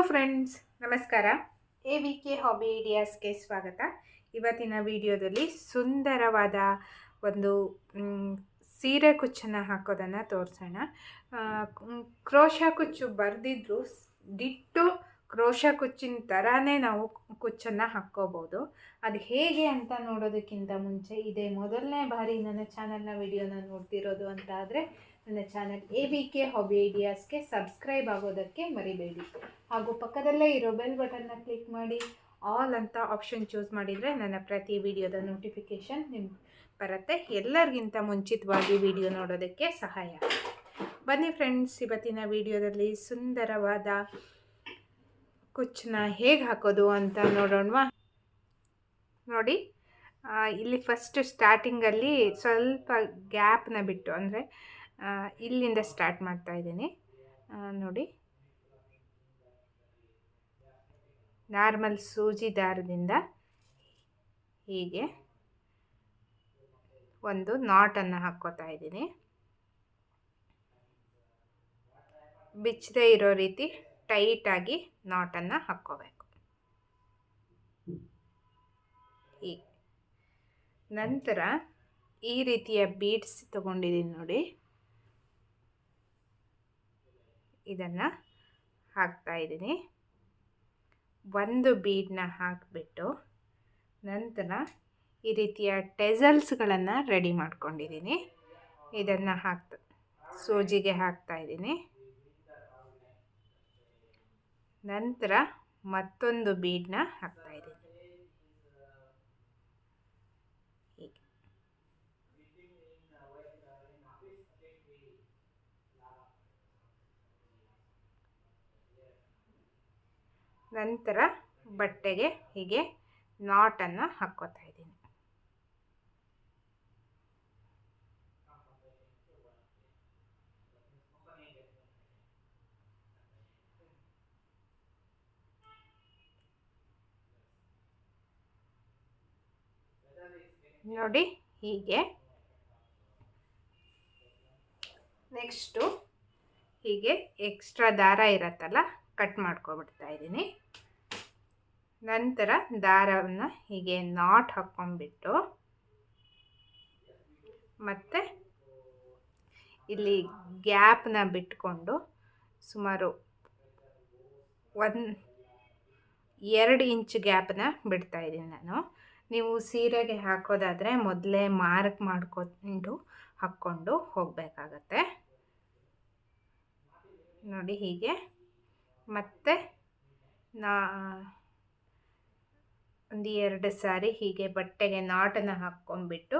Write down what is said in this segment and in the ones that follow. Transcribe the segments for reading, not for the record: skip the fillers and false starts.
Friends, ನಮಸ್ಕಾರ. AVK hobby ಐಡಿಯಾಸ್ಗೆ ಸ್ವಾಗತ. ಇವತ್ತಿನ ವಿಡಿಯೋದಲ್ಲಿ ಸುಂದರವಾದ ಒಂದು ಸೀರೆ ಕುಚ್ಚನ್ನು ಹಾಕೋದನ್ನು ತೋರಿಸೋಣ. ಕ್ರೋಶಾ ಕುಚ್ಚು ಬರೆದಿದ್ರು ಡಿಟ್ಟು ಕ್ರೋಶಾ ಕುಚ್ಚಿನ ಥರನೇ ನಾವು ಕುಚ್ಚನ್ನು ಹಾಕ್ಕೋಬೋದು. ಅದು ಹೇಗೆ ಅಂತ ನೋಡೋದಕ್ಕಿಂತ ಮುಂಚೆ ಇದೇ ಮೊದಲನೇ ಬಾರಿ ನನ್ನ ಚಾನಲ್ನ ವಿಡಿಯೋನ ನೋಡ್ತಿರೋದು ಅಂತ ಆದರೆ ನನ್ನ ಚಾನಲ್ AVK ಹಾಬಿ ಐಡಿಯಾಸ್ಗೆ ಸಬ್ಸ್ಕ್ರೈಬ್ ಆಗೋದಕ್ಕೆ ಮರಿಬೇಡಿ. ಹಾಗೂ ಪಕ್ಕದಲ್ಲೇ ಇರೋ ಬೆಲ್ ಬಟನ್ನ ಕ್ಲಿಕ್ ಮಾಡಿ ಆಲ್ ಅಂತ ಆಪ್ಷನ್ ಚೂಸ್ ಮಾಡಿದರೆ ನನ್ನ ಪ್ರತಿ ವಿಡಿಯೋದ ನೋಟಿಫಿಕೇಷನ್ ನಿಮ್ಗೆ ಬರುತ್ತೆ. ಎಲ್ಲರಿಗಿಂತ ಮುಂಚಿತವಾಗಿ ವಿಡಿಯೋ ನೋಡೋದಕ್ಕೆ ಸಹಾಯ. ಬನ್ನಿ ಫ್ರೆಂಡ್ಸ್, ಇವತ್ತಿನ ವಿಡಿಯೋದಲ್ಲಿ ಸುಂದರವಾದ ಕುಚ್ಚನ್ನ ಹೇಗೆ ಹಾಕೋದು ಅಂತ ನೋಡೋಣವಾ. ನೋಡಿ, ಇಲ್ಲಿ ಫಸ್ಟ್ ಸ್ಟಾರ್ಟಿಂಗಲ್ಲಿ ಸ್ವಲ್ಪ ಗ್ಯಾಪ್ನ ಬಿಟ್ಟು, ಅಂದರೆ ಇಲ್ಲಿಂದ ಸ್ಟಾರ್ಟ್ ಮಾಡ್ತಾ ಇದ್ದೀನಿ. ನೋಡಿ, ನಾರ್ಮಲ್ ಸೂಜಿ ದಾರದಿಂದ ಹೀಗೆ ಒಂದು ನಾಟನ್ನು ಹಾಕ್ಕೋತಾ ಇದ್ದೀನಿ. ಬಿಚ್ಚದೇ ಇರೋ ರೀತಿ ಟೈಟಾಗಿ ನಾಟನ್ನು ಹಾಕ್ಕೋಬೇಕು. ಹೀಗೆ ನಂತರ ಈ ರೀತಿಯ ಬೀಡ್ಸ್ ತಗೊಂಡಿದ್ದೀನಿ ನೋಡಿ, ಇದನ್ನು ಹಾಕ್ತಾ ಇದ್ದೀನಿ. ಒಂದು ಬೀಡನ್ನ ಹಾಕಿಬಿಟ್ಟು ನಂತರ ಈ ರೀತಿಯ ಟೆಸಲ್ಸ್ಗಳನ್ನು ರೆಡಿ ಮಾಡ್ಕೊಂಡಿದ್ದೀನಿ. ಇದನ್ನು ಸೂಜಿಗೆ ಹಾಕ್ತಾ ಇದ್ದೀನಿ. ನಂತರ ಮತ್ತೊಂದು ಬೀಡನ್ನ ಹಾಕ್ತಾ ಇದ್ದೀನಿ. ಹೀಗೆ ನಂತರ ಬಟ್ಟೆಗೆ ಹೀಗೆ ನಾಟನ್ನು ಹಾಕ್ಕೋತಾ ಇದ್ದೀನಿ. ನೋಡಿ, ಹೀಗೆ ನೆಕ್ಸ್ಟು ಹೀಗೆ ಎಕ್ಸ್ಟ್ರಾ ದಾರ ಇರತ್ತಲ್ಲ, ಕಟ್ ಮಾಡ್ಕೊಬಿಡ್ತಾ ಇದ್ದೀನಿ. ನಂತರ ದಾರವನ್ನು ಹೀಗೆ ನಾಟ್ ಹಾಕ್ಕೊಂಡ್ಬಿಟ್ಟು ಮತ್ತು ಇಲ್ಲಿ ಗ್ಯಾಪ್ನ ಬಿಟ್ಕೊಂಡು ಸುಮಾರು 2 ಇಂಚ್ ಗ್ಯಾಪನ್ನ ಬಿಡ್ತಾ ಇದ್ದೀನಿ ನಾನು. ನೀವು ಸೀರೆಗೆ ಹಾಕೋದಾದರೆ ಮೊದಲೇ ಮಾರ್ಕ್ ಮಾಡ್ಕೊಂಡು ಹಾಕ್ಕೊಂಡು ಹೋಗಬೇಕಾಗತ್ತೆ. ನೋಡಿ, ಹೀಗೆ ಮತ್ತೆ ಒಂದು 2 ಸಾರಿ ಹೀಗೆ ಬಟ್ಟೆಗೆ ನಾಟನ್ನು ಹಾಕ್ಕೊಂಡ್ಬಿಟ್ಟು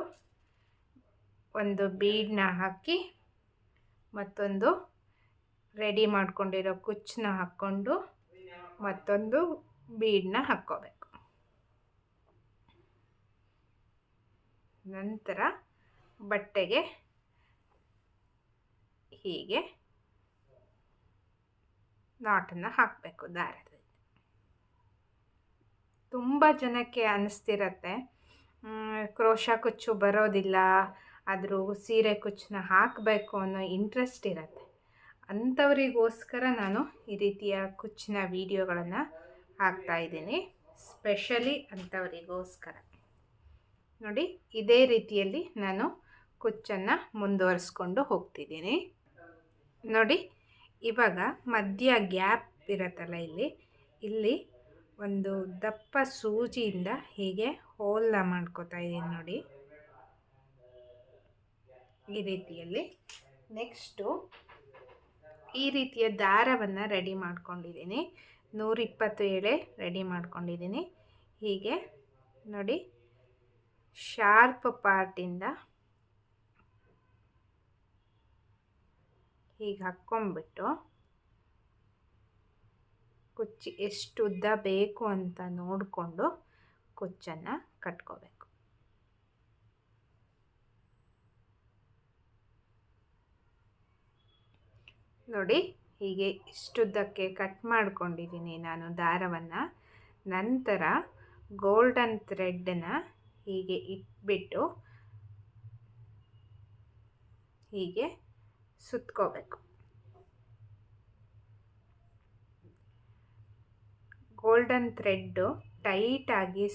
ಒಂದು ಬೀಡನ್ನ ಹಾಕಿ ಮತ್ತೊಂದು ರೆಡಿ ಮಾಡ್ಕೊಂಡಿರೋ ಕುಚ್ಚನ್ನ ಹಾಕ್ಕೊಂಡು ಮತ್ತೊಂದು ಬೀಡನ್ನ ಹಾಕ್ಕೋಬೇಕು. ನಂತರ ಬಟ್ಟೆಗೆ ಹೀಗೆ ನಾಟನ್ನು ಹಾಕಬೇಕು ದಾರದಲ್ಲಿ. ತುಂಬ ಜನಕ್ಕೆ ಅನ್ನಿಸ್ತಿರತ್ತೆ ಕ್ರೋಶಾ ಕುಚ್ಚು ಬರೋದಿಲ್ಲ, ಆದರೂ ಸೀರೆ ಕುಚ್ಚನ್ನ ಹಾಕಬೇಕು ಅನ್ನೋ ಇಂಟ್ರೆಸ್ಟ್ ಇರುತ್ತೆ. ಅಂಥವರಿಗೋಸ್ಕರ ನಾನು ಈ ರೀತಿಯ ಕುಚ್ಚಿನ ವಿಡಿಯೋಗಳನ್ನು ಹಾಕ್ತಾಯಿದ್ದೀನಿ, ಸ್ಪೆಷಲಿ ಅಂಥವರಿಗೋಸ್ಕರ. ನೋಡಿ, ಇದೇ ರೀತಿಯಲ್ಲಿ ನಾನು ಕುಚ್ಚನ್ನು ಮುಂದುವರಿಸ್ಕೊಂಡು ಹೋಗ್ತಿದ್ದೀನಿ. ನೋಡಿ, ಇವಾಗ ಮಧ್ಯ ಗ್ಯಾಪ್ ಇರುತ್ತಲ್ಲ, ಇಲ್ಲಿ ಒಂದು ದಪ್ಪ ಸೂಜಿಯಿಂದ ಹೀಗೆ ಹೋಲ್ನ ಮಾಡ್ಕೋತಾ ಇದ್ದೀನಿ ನೋಡಿ, ಈ ರೀತಿಯಲ್ಲಿ. ನೆಕ್ಸ್ಟು ಈ ರೀತಿಯ ದಾರವನ್ನು ರೆಡಿ ಮಾಡ್ಕೊಂಡಿದ್ದೀನಿ. 120 ಎಳೆ ರೆಡಿ ಮಾಡ್ಕೊಂಡಿದ್ದೀನಿ. ಹೀಗೆ ನೋಡಿ, ಶಾರ್ಪ್ ಪಾರ್ಟಿಂದ ಹೀಗೆ ಹಾಕ್ಕೊಂಡ್ಬಿಟ್ಟು ಕುಚ್ಚು ಎಷ್ಟು ಉದ್ದ ಬೇಕು ಅಂತ ನೋಡಿಕೊಂಡು ಕುಚ್ಚನ್ನು ಕಟ್ಕೋಬೇಕು. ನೋಡಿ, ಹೀಗೆ ಇಷ್ಟುದ್ದಕ್ಕೆ ಕಟ್ ಮಾಡ್ಕೊಂಡಿದ್ದೀನಿ ನಾನು ದಾರವನ್ನು. ನಂತರ ಗೋಲ್ಡನ್ ಥ್ರೆಡ್ಡನ್ನು ಹೀಗೆ ಇಟ್ಬಿಟ್ಟು ಹೀಗೆ ಸುತ್ಕೋಬೇಕು. ಗೋಲ್ಡನ್ ಥ್ರೆಡ್ಡು ಟೈಟಾಗಿ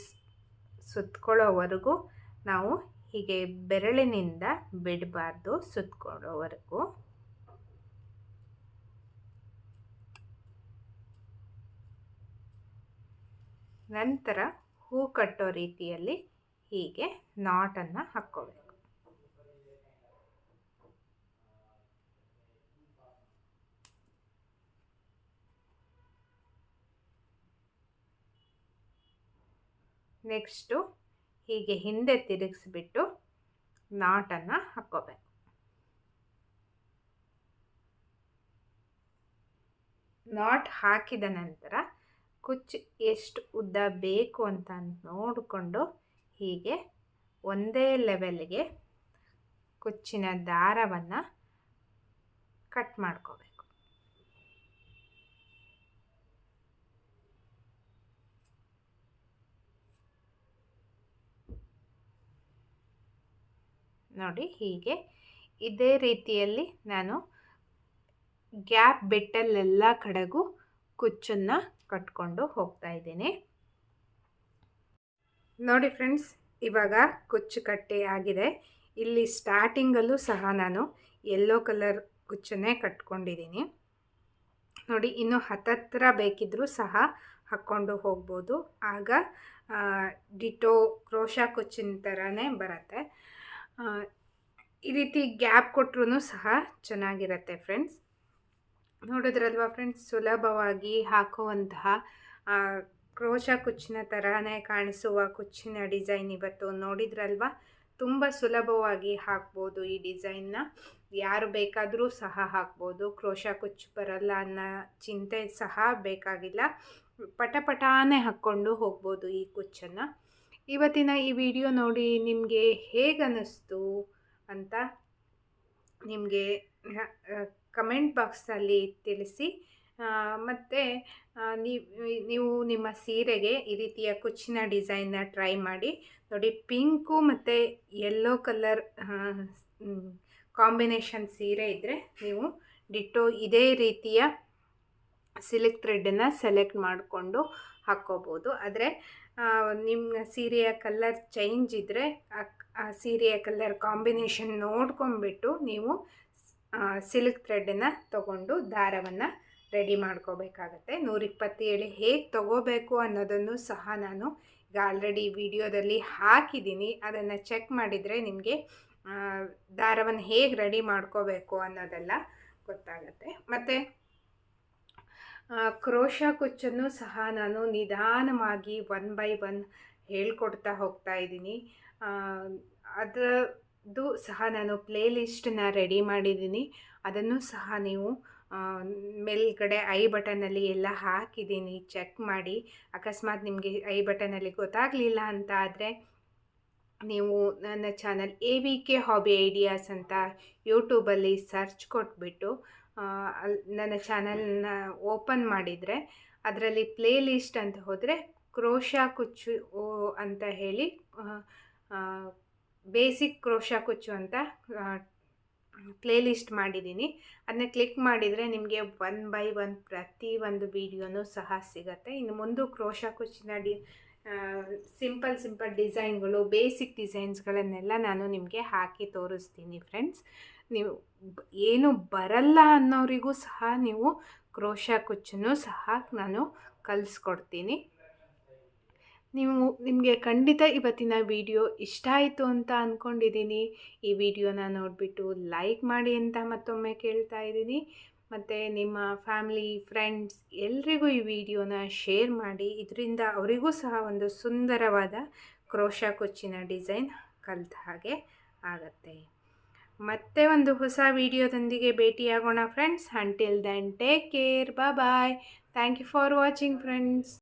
ಸುತ್ಕೊಳ್ಳೋವರೆಗೂ ನಾವು ಹೀಗೆ ಬೆರಳಿನಿಂದ ಬಿಡಬಾರ್ದು, ಸುತ್ಕೊಳ್ಳೋವರೆಗೂ. ನಂತರ ಹೂ ಕಟ್ಟೋ ರೀತಿಯಲ್ಲಿ ಹೀಗೆ ನಾಟನ್ನು ಹಾಕ್ಕೋಬೇಕು. ನೆಕ್ಸ್ಟು ಹೀಗೆ ಹಿಂದೆ ತಿರುಗಿಸ್ಬಿಟ್ಟು ನಾಟನ್ನು ಹಾಕ್ಕೋಬೇಕು. ನಾಟ್ ಹಾಕಿದ ನಂತರ ಕುಚ್ಚು ಎಷ್ಟು ಉದ್ದ ಬೇಕು ಅಂತ ನೋಡಿಕೊಂಡು ಹೀಗೆ ಒಂದೇ ಲೆವೆಲ್ಗೆ ಕುಚ್ಚಿನ ದಾರವನ್ನು ಕಟ್ ಮಾಡ್ಕೋಬೇಕು. ನೋಡಿ, ಹೀಗೆ ಇದೇ ರೀತಿಯಲ್ಲಿ ನಾನು ಗ್ಯಾಪ್ ಬಿಟ್ಟಲ್ಲೆಲ್ಲ ಕಡೆಗೂ ಕುಚ್ಚನ್ನು ಕಟ್ಕೊಂಡು ಹೋಗ್ತಾ ಇದ್ದೀನಿ. ನೋಡಿ ಫ್ರೆಂಡ್ಸ್, ಇವಾಗ ಕುಚ್ಚು ಕಟ್ಟಿ ಆಗಿದೆ. ಇಲ್ಲಿ ಸ್ಟಾರ್ಟಿಂಗಲ್ಲೂ ಸಹ ನಾನು ಯೆಲ್ಲೋ ಕಲರ್ ಕುಚ್ಚನ್ನೇ ಕಟ್ಕೊಂಡಿದ್ದೀನಿ. ನೋಡಿ, ಇನ್ನು ಹತ್ತತ್ರ ಬೇಕಿದ್ದರೂ ಸಹ ಹಾಕ್ಕೊಂಡು ಹೋಗ್ಬೋದು. ಆಗ ಡಿಟೋ ಕ್ರೋಶಾ ಕುಚ್ಚಿನ ಥರನೇ ಬರುತ್ತೆ. ಈ ರೀತಿ ಗ್ಯಾಪ್ ಕೊಟ್ಟರೂ ಸಹ ಚೆನ್ನಾಗಿರುತ್ತೆ ಫ್ರೆಂಡ್ಸ್. ನೋಡಿದ್ರಲ್ವ ಫ್ರೆಂಡ್ಸ್, ಸುಲಭವಾಗಿ ಹಾಕುವಂತಹ ಕ್ರೋಶಾ ಕುಚ್ಚಿನ ಥರನೇ ಕಾಣಿಸುವ ಕುಚ್ಚಿನ ಡಿಸೈನ್ ಇವತ್ತು ನೋಡಿದ್ರಲ್ವ. ತುಂಬ ಸುಲಭವಾಗಿ ಹಾಕ್ಬೋದು ಈ ಡಿಸೈನ್ನ. ಯಾರು ಬೇಕಾದರೂ ಸಹ ಹಾಕ್ಬೋದು. ಕ್ರೋಶಾ ಕುಚ್ಚು ಬರಲ್ಲ ಅನ್ನೋ ಚಿಂತೆ ಸಹ ಬೇಕಾಗಿಲ್ಲ. ಪಟಪಟಾನೇ ಹಾಕ್ಕೊಂಡು ಹೋಗ್ಬೋದು ಈ ಕುಚ್ಚನ್ನು. ಇವತ್ತಿನ ಈ ವಿಡಿಯೋ ನೋಡಿ ನಿಮಗೆ ಹೇಗನ್ನಿಸ್ತು ಅಂತ ನಿಮಗೆ ಕಮೆಂಟ್ ಬಾಕ್ಸಲ್ಲಿ ತಿಳಿಸಿ. ಮತ್ತು ನೀವು ನಿಮ್ಮ ಸೀರೆಗೆ ಈ ರೀತಿಯ ಕುಚ್ಚಿನ ಡಿಸೈನ್ನ ಟ್ರೈ ಮಾಡಿ ನೋಡಿ. ಪಿಂಕು ಮತ್ತು ಯೆಲ್ಲೋ ಕಲರ್ ಕಾಂಬಿನೇಷನ್ ಸೀರೆ ಇದ್ದರೆ ನೀವು ಡಿಟೋ ಇದೇ ರೀತಿಯ ಸಿಲ್ಕ್ ಥ್ರೆಡ್ಡನ್ನು ಸೆಲೆಕ್ಟ್ ಮಾಡಿಕೊಂಡು ಹಾಕ್ಕೋಬೋದು. ಆದರೆ ನಿಮ್ಮ ಸೀರೆಯ ಕಲರ್ ಚೇಂಜ್ ಇದ್ದರೆ ಆ ಸೀರೆಯ ಕಲರ್ ಕಾಂಬಿನೇಷನ್ ನೋಡ್ಕೊಂಡ್ಬಿಟ್ಟು ನೀವು ಸಿಲ್ಕ್ ಥ್ರೆಡ್ಡನ್ನು ತಗೊಂಡು ದಾರವನ್ನು ರೆಡಿ ಮಾಡ್ಕೋಬೇಕಾಗತ್ತೆ. 127 ಹೇಗೆ ತಗೋಬೇಕು ಅನ್ನೋದನ್ನು ಸಹ ನಾನು ಈಗ ಆಲ್ರೆಡಿ ವಿಡಿಯೋದಲ್ಲಿ ಹಾಕಿದ್ದೀನಿ. ಅದನ್ನು ಚೆಕ್ ಮಾಡಿದರೆ ನಿಮಗೆ ದಾರವನ್ನು ಹೇಗೆ ರೆಡಿ ಮಾಡ್ಕೋಬೇಕು ಅನ್ನೋದೆಲ್ಲ ಗೊತ್ತಾಗುತ್ತೆ. ಮತ್ತು ಕ್ರೋಶಾ ಕುಚ್ಚನ್ನು ಸಹ ನಾನು ನಿಧಾನವಾಗಿ 1 by 1 ಹೇಳ್ಕೊಡ್ತಾ ಹೋಗ್ತಾ ಇದ್ದೀನಿ. ಅದರದ್ದು ಸಹ ನಾನು ಪ್ಲೇ ಲಿಸ್ಟನ್ನ ರೆಡಿ ಮಾಡಿದ್ದೀನಿ. ಅದನ್ನು ಸಹ ನೀವು ಮೇಲ್ಗಡೆ ಐ ಬಟನಲ್ಲಿ ಎಲ್ಲ ಹಾಕಿದ್ದೀನಿ, ಚೆಕ್ ಮಾಡಿ. ಅಕಸ್ಮಾತ್ ನಿಮಗೆ ಐ ಬಟನಲ್ಲಿ ಗೊತ್ತಾಗಲಿಲ್ಲ ಅಂತ ಆದರೆ ನೀವು ನನ್ನ ಚಾನಲ್ AVK ಹಾಬಿ ಐಡಿಯಾಸ್ ಅಂತ ಯೂಟ್ಯೂಬಲ್ಲಿ ಸರ್ಚ್ ಕೊಟ್ಬಿಟ್ಟು ನನ್ನ ಚಾನಲ್ನ ಓಪನ್ ಮಾಡಿದರೆ ಅದರಲ್ಲಿ ಪ್ಲೇ ಲಿಸ್ಟ್ ಅಂತ ಹೋದರೆ ಕ್ರೋಶಾ ಕುಚ್ಚು ಅಂತ ಹೇಳಿ ಬೇಸಿಕ್ ಕ್ರೋಶಾ ಕುಚ್ಚು ಅಂತ ಪ್ಲೇ ಲಿಸ್ಟ್ ಮಾಡಿದ್ದೀನಿ. ಅದನ್ನ ಕ್ಲಿಕ್ ಮಾಡಿದರೆ ನಿಮಗೆ 1 by 1 ಪ್ರತಿಯೊಂದು ವಿಡಿಯೋನೂ ಸಹ ಸಿಗುತ್ತೆ. ಇನ್ನು ಮುಂದೆ ಕ್ರೋಶಾ ಕುಚ್ಚಿನ ಸಿಂಪಲ್ ಡಿಸೈನ್ಗಳು, ಬೇಸಿಕ್ ಡಿಸೈನ್ಸ್ಗಳನ್ನೆಲ್ಲ ನಾನು ನಿಮಗೆ ಹಾಕಿ ತೋರಿಸ್ತೀನಿ ಫ್ರೆಂಡ್ಸ್. ನೀವು ಏನು ಬರಲ್ಲ ಅನ್ನೋರಿಗೂ ಸಹ ನೀವು ಕ್ರೋಶಾ ಕುಚ್ಚನ್ನು ಸಹ ನಾನು ಕಲಿಸ್ಕೊಡ್ತೀನಿ. ನಿಮಗೆ ಖಂಡಿತ ಇವತ್ತಿನ ವಿಡಿಯೋ ಇಷ್ಟ ಆಯಿತು ಅಂತ ಅಂದ್ಕೊಂಡಿದ್ದೀನಿ. ಈ ವಿಡಿಯೋನ ನೋಡಿಬಿಟ್ಟು ಲೈಕ್ ಮಾಡಿ ಅಂತ ಮತ್ತೊಮ್ಮೆ ಕೇಳ್ತಾ ಇದ್ದೀನಿ. ಮತ್ತು ನಿಮ್ಮ ಫ್ಯಾಮಿಲಿ, ಫ್ರೆಂಡ್ಸ್ ಎಲ್ರಿಗೂ ಈ ವಿಡಿಯೋನ ಶೇರ್ ಮಾಡಿ. ಇದರಿಂದ ಅವರಿಗೂ ಸಹ ಒಂದು ಸುಂದರವಾದ ಕ್ರೋಶಾ ಕುಚ್ಚಿನ ಡಿಸೈನ್ ಕಲಿತ ಹಾಗೆ ಆಗುತ್ತೆ. ಮತ್ತೆ ಒಂದು ಹೊಸ ವಿಡಿಯೋದೊಂದಿಗೆ ಭೇಟಿಯಾಗೋಣ friends. Until then take care, bye. Thank you for watching friends.